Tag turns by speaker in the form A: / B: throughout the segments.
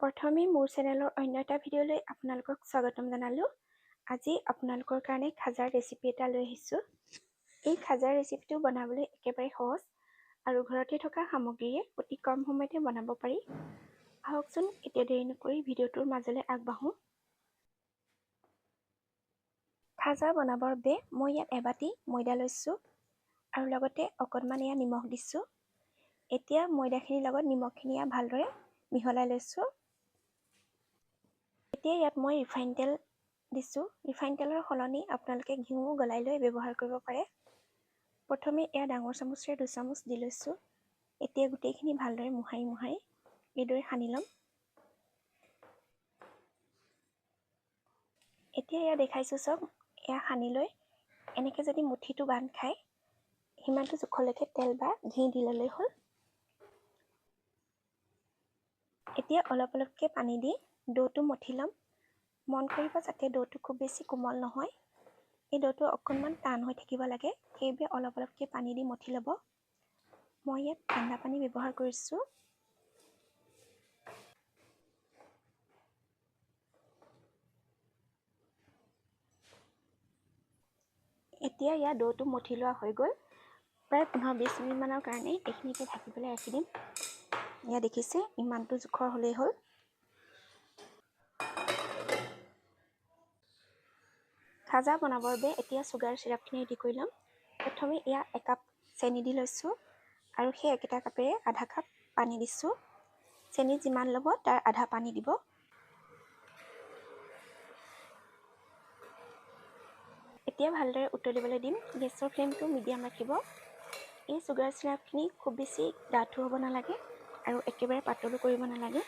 A: প্ৰথমে মোৰ চেনেলৰ অন্য এটা ভিডিঅ'লৈ আপোনালোকক স্বাগতম জনালোঁ। আজি আপোনালোকৰ কাৰণে খাজাৰ ৰেচিপি এটা লৈ আহিছোঁ। এই খাজাৰ ৰেচিপিটো বনাবলৈ একেবাৰে সহজ আৰু ঘৰতে থকা সামগ্ৰীৰে অতি কম সময়তে বনাব পাৰি। আহকচোন এতিয়া দেৰি নকৰি ভিডিঅ'টোৰ মাজলৈ আগবাঢ়োঁ। খাজা বনাবৰ বাবে মই ইয়াত এবাটি ময়দা লৈছোঁ আৰু লগতে অকণমান নিমখ দিছোঁ। এতিয়া ময়দাখিনিৰ লগত নিমখখিনি ভালদৰে মিহলাই লৈছোঁ। এতিয়া ইয়াত মই ৰিফাইন তেল দিছোঁ। ৰিফাইন তেলৰ সলনি আপোনালোকে ঘিউ গলাই লৈ ব্যৱহাৰ কৰিব পাৰে। প্ৰথমে ডাঙৰ চামুচেৰে 2 চামুচ দি লৈছোঁ। এতিয়া গোটেইখিনি ভালদৰে মোহাৰি এইদৰে সানি ল'ম। এতিয়া দেখাইছোঁ চব। সানি লৈ এনেকৈ যদি মুঠিটো বান্ধ খায় সিমানটো জোখলৈকে তেল বা ঘি দি ল'লেই হ'ল। এতিয়া অলপ অলপকৈ পানী দি ডোটো মঠি ল'ম। মন কৰিব যাতে ডোটো খুব বেছি কোমল নহয়। এই ডোটো অকণমান টান হৈ থাকিব লাগে, সেইবাবে অলপ অলপকৈ পানী দি মঠি ল'ব। মই ইয়াত ঠাণ্ডা পানী ব্যৱহাৰ কৰিছোঁ। এতিয়া ডোটো মঠি লোৱা হৈ গ'ল। প্ৰায় 15-20 মিনিটমানৰ কাৰণে এইখিনিকে ঢাকি পেলাই ৰাখি দিম। দেখিছে ইমানটো জোখৰ হ'লেই হ'ল। খাজা বনাবৰ বাবে এতিয়া চুগাৰ চিৰাপখিনি ৰেডি কৰি ল'ম। প্ৰথমে 1 কাপ চেনি দি লৈছোঁ আৰু সেই একেটা কাপেৰে আধা কাপ পানী দিছোঁ। চেনি যিমান ল'ব তাৰ আধা পানী দিব। এতিয়া ভালদৰে উতলিবলৈ দিম। গেছৰ ফ্লেমটো মিডিয়াম ৰাখিব। এই চুগাৰ চিৰাপখিনি খুব বেছি ডাঠো হ'ব নালাগে আৰু একেবাৰে পাতলো কৰিব নালাগে।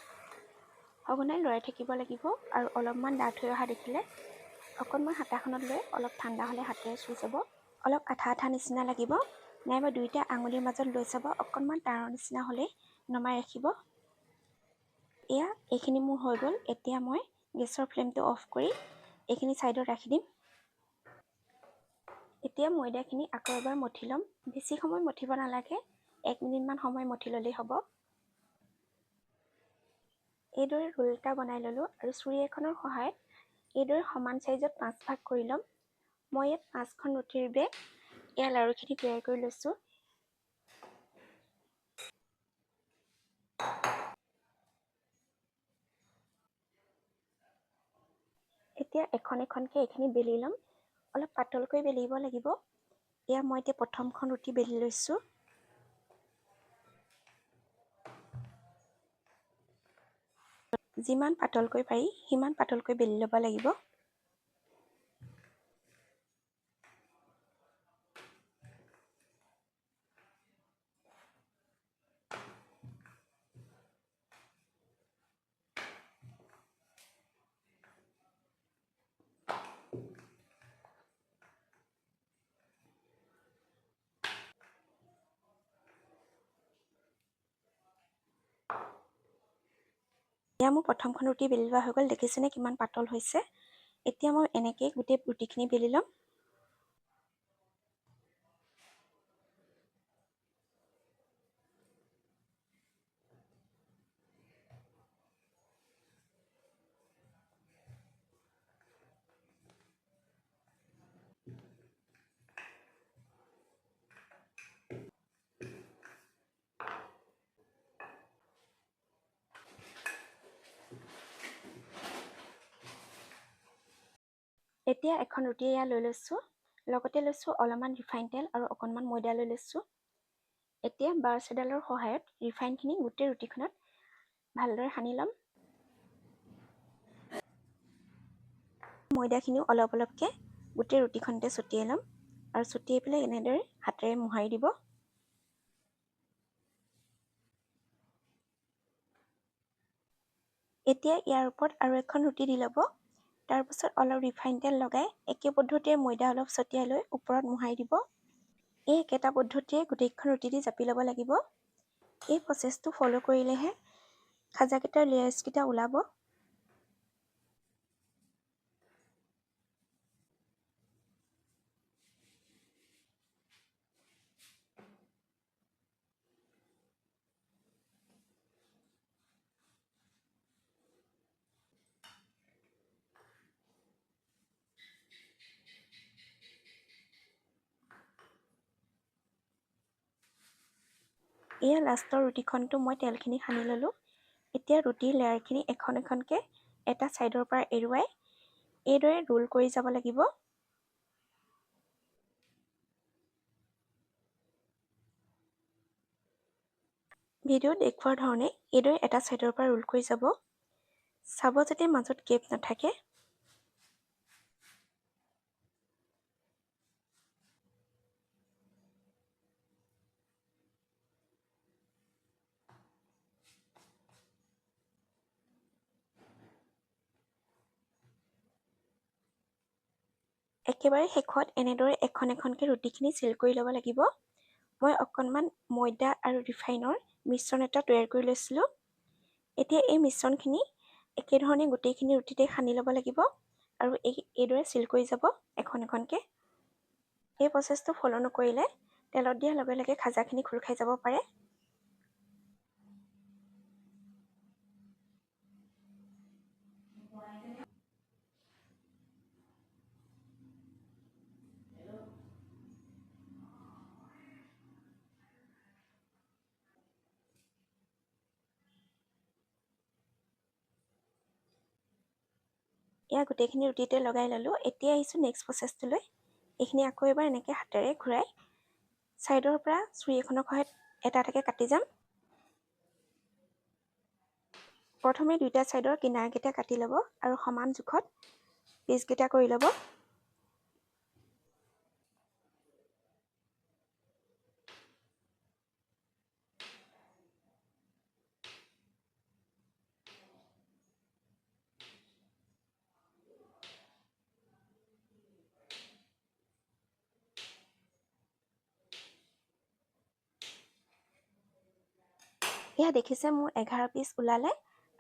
A: সঘনাই লৰাই থাকিব লাগিব আৰু অলপমান ডাঠ হৈ অহা দেখিলে অকণমান হাতাখনত লৈ অলপ ঠাণ্ডা হ'লে হাতেৰে চুই চাব। অলপ আঠা আঠা নিচিনা লাগিব, নাইবা দুইটা আঙুলিৰ মাজত লৈ চাব। অকণমান টানৰ নিচিনা হ'লে নমাই ৰাখিব। এইখিনি মোৰ হৈ গ'ল। এতিয়া মই গেছৰ ফ্লেমটো অফ কৰি এইখিনি ছাইডত ৰাখি দিম। এতিয়া ময়দাখিনি আকৌ এবাৰ মঠি ল'ম। বেছি সময় মঠিব নালাগে, 1 মিনিটমান সময় মঠি ল'লেই হ'ব। এইদৰে ৰোল এটা বনাই ল'লোঁ আৰু চুৰি এখনৰ সহায়ত এইদৰে সমান চাইজত 5 ভাগ কৰি ল'ম। মই ইয়াত 5খন ৰুটিৰ বাবে লাড়ুখিনি তৈয়াৰ কৰি লৈছোঁ। এতিয়া এখন এখনকৈ এইখিনি বেলি ল'ম। অলপ পাতলকৈ বেলিব লাগিব। মই এতিয়া প্ৰথমখন ৰুটি বেলি লৈছোঁ। যিমান পাতলকৈ পাৰি সিমান পাতলকৈ বেলি ল'ব লাগিব। মোৰ প্ৰথমখন ৰুটি বেলি লোৱা হৈ গ'ল। দেখিছেনে কিমান পাতল হৈছে। এতিয়া মই এনেকৈ গোটেই ৰুটিখিনি বেলি ল'ম। এতিয়া এখন ৰুটি লৈ লৈছোঁ। লগতে লৈছোঁ অলপমান ৰিফাইন তেল আৰু অকণমান ময়দা লৈ লৈছোঁ। এতিয়া ব্ৰাছ এডালৰ সহায়ত ৰিফাইনখিনি গোটেই ৰুটিখনত ভালদৰে সানি ল'ম। ময়দাখিনিও অলপ অলপকৈ গোটেই ৰুটিখনতে ছটিয়াই ল'ম আৰু ছটিয়াই পেলাই এনেদৰে হাতেৰে মোহাৰি দিব। এতিয়া ইয়াৰ ওপৰত আৰু এখন ৰুটি দি ল'ব। তাৰপিছত অলপ ৰিফাইন তেল লগাই একে পদ্ধতিৰে ময়দা অলপ ছটিয়াই লৈ ওপৰত মোহাৰি দিব। এই একেটা পদ্ধতিৰে গোটেইখন ৰুটি দি জাপি ল'ব লাগিব। এই প্ৰচেছটো ফ'ল' কৰিলেহে খাজাকেইটাৰ লেয়াৰ্ছকেইটা ওলাব। এয়া লাষ্টৰ ৰুটিখনটো মই তেলখিনি সানি ল'লোঁ। এতিয়া ৰুটিৰ লেয়াৰখিনি এখন এখনকৈ এটা ছাইডৰ পৰা এৰুৱাই এইদৰে ৰোল কৰি যাব লাগিব। ভিডিঅ'ত দেখুওৱাৰ ধৰণে এইদৰে এটা ছাইডৰ পৰা ৰোল কৰি যাব। চাব যাতে মাজত গেপ নাথাকে। একেবাৰে শেষত এনেদৰে এখন এখনকৈ ৰুটিখিনি চিল কৰি ল'ব লাগিব। মই অকণমান ময়দা আৰু ৰিফাইনৰ মিশ্ৰণ এটা তৈয়াৰ কৰি লৈছিলোঁ। এতিয়া এই মিশ্ৰণখিনি একেধৰণে গোটেইখিনি ৰুটিতে সানি ল'ব লাগিব আৰু এইদৰে চিল কৰি যাব এখন এখনকৈ। এই প্ৰচেছটো ফ'ল' নকৰিলে তেলত দিয়াৰ লগে লগে খাজাখিনি খোল খাই যাব পাৰে। এয়া গোটেইখিনি ৰুটিতে লগাই ল'লোঁ। এতিয়া আহিছোঁ নেক্সট প্ৰচেছটোলৈ। এইখিনি আকৌ এবাৰ এনেকৈ হাতেৰে ঘূৰাই ছাইডৰ পৰা ছুৰী এখনৰ সহায়ত এটা এটাকৈ কাটি যাম। প্ৰথমে দুইটা ছাইডৰ কিনাৰকেইটা কাটি ল'ব আৰু সমান জোখত পিচকেইটা কৰি ল'ব। এয়া দেখিছে মোৰ 11 পিচ ওলালে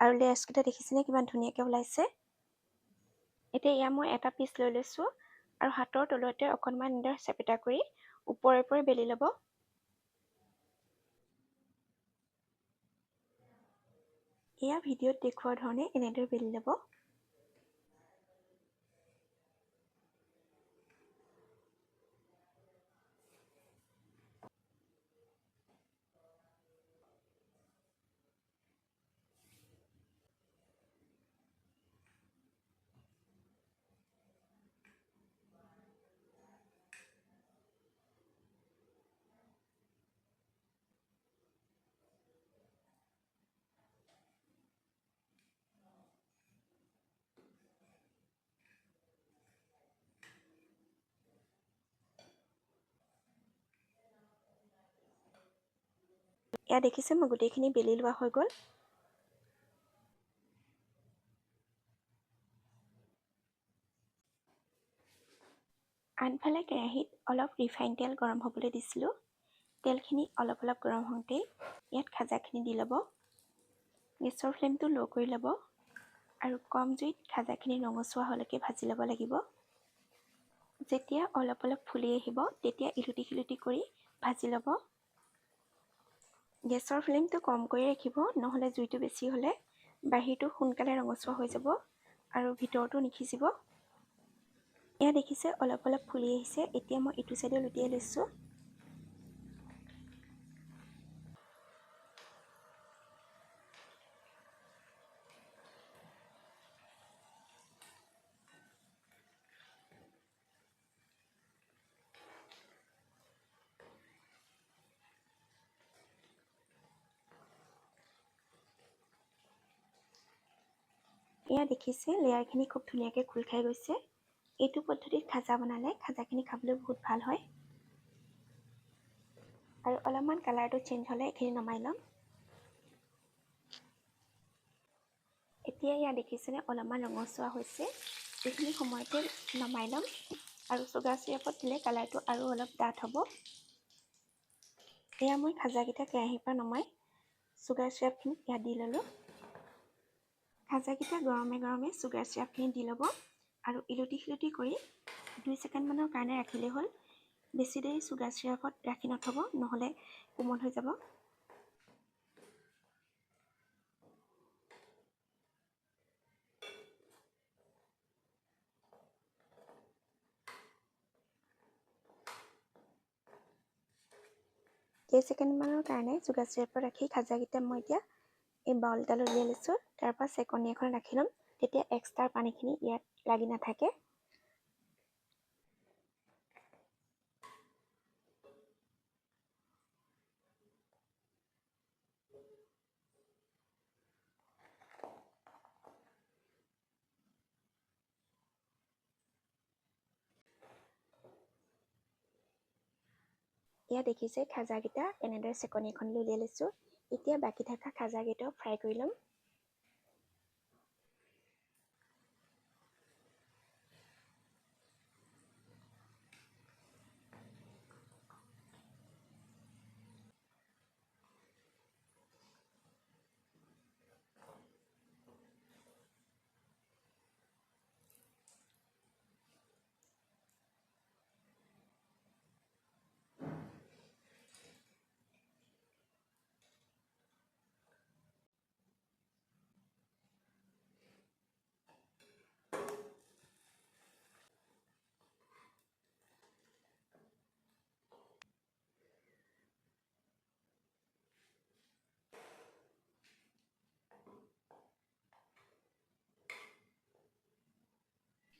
A: আৰু লেয়াৰ্ছকেইটা দেখিছেনে কিমান ধুনীয়াকৈ ওলাইছে। এতিয়া এয়া মই এটা পিচ লৈ লৈছোঁ আৰু হাতৰ তলুৱাতে অকণমান এনেদৰে চেপেটা কৰি ওপৰে ওপৰে বেলি ল'ব। এয়া ভিডিঅ'ত দেখুওৱাৰ ধৰণে এনেদৰে বেলি ল'ব। এয়া দেখিছে মই গোটেইখিনি বেলি লোৱা হৈ গ'ল। আনফালে কেৰাহীত অলপ ৰিফাইন তেল গৰম হ'বলৈ দিছিলোঁ। তেলখিনি অলপ অলপ গৰম হওঁতেই ইয়াত খাজাখিনি দি ল'ব। গেছৰ ফ্লেমটো ল' কৰি ল'ব আৰু কম জুইত খাজাখিনি ৰঙচুৱা হোৱালৈকে ভাজি ল'ব লাগিব। যেতিয়া অলপ অলপ ফুলি আহিব তেতিয়া ইলুটি শিলুটি কৰি ভাজি ল'ব। গেছৰ ফ্লেমটো কম কৰি ৰাখিব, নহ'লে জুইটো বেছি হ'লে বাহিৰটো সোনকালে ৰঙচুৱা হৈ যাব আৰু ভিতৰটো নিসিজিব। এয়া দেখিছে অলপ অলপ ফুলি আহিছে। এতিয়া মই ইটো চাইডে লুটিয়াই লৈছোঁ। এয়া দেখিছে লেয়াৰখিনি খুব ধুনীয়াকৈ খোল খাই গৈছে। এইটো পদ্ধতিত খাজা বনালে খাজাখিনি খাবলৈ বহুত ভাল হয়। আৰু অলপমান কালাৰটো চেঞ্জ হ'লে এইখিনি নমাই ল'ম। এতিয়া এয়া দেখিছেনে অলপমান ৰঙচুৱা হৈছে। এইখিনি সময়তে নমাই ল'ম আৰু চুগাৰ চিৰাপত দিলে কালাৰটো আৰু অলপ ডাঠ হ'ব। এয়া মই খাজাকেইটা কেৰাহীৰ পৰা নমাই চুগাৰ চিৰাপখিনি ইয়াত দি ল'লোঁ। খাজাকেইটা গৰমে গৰমে চুগাৰ চিৰাপখিনি দি ল'ব আৰু ইলুটি শিলুটি কৰি 2 ছেকেণ্ডমানৰ কাৰণে ৰাখিলেই হ'ল। বেছি দেৰি চুগাৰ চিৰাপত ৰাখি নথ'ব, নহ'লে কোমল হৈ যাব। কেইছেকেণ্ডমানৰ কাৰণে চুগাৰ চিৰাপত ৰাখি খাজাকেইটা মই এতিয়া এই বাউল এটালৈ উলিয়াই লৈছোঁ। তাৰপৰা চেকনি এখন ৰাখি ল'ম, তেতিয়া এক্সট্ৰা পানীখিনি ইয়াত লাগি নাথাকে। ইয়াত দেখিছে খাজাকেইটা এনেদৰে চেকনি এখনলৈ উলিয়াই লৈছোঁ। এতিয়া বাকী থকা খাজাকেইটাও ফ্ৰাই কৰি ল'ম।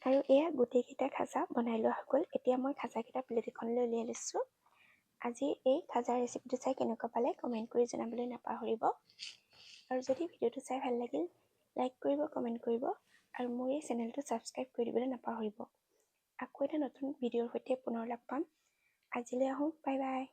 A: আৰু এয়া গোটেইকেইটা খাজা বনাই লোৱা হৈ গ'ল। এতিয়া মই খাজাকেইটা প্লেট এখনলৈ উলিয়াই লৈছোঁ। আজি এই খাজাৰ ৰেচিপিটো চাই কেনেকুৱা পালে কমেণ্ট কৰি জনাবলৈ নাপাহৰিব। আৰু যদি ভিডিঅ'টো চাই ভাল লাগিল, লাইক কৰিব, কমেণ্ট কৰিব আৰু মোৰ এই চেনেলটো ছাবস্ক্ৰাইব কৰি দিবলৈ নাপাহৰিব। আকৌ এটা নতুন ভিডিঅ'ৰ সৈতে পুনৰ লগ পাম। আজিলৈ আহোঁ, বাই বাই।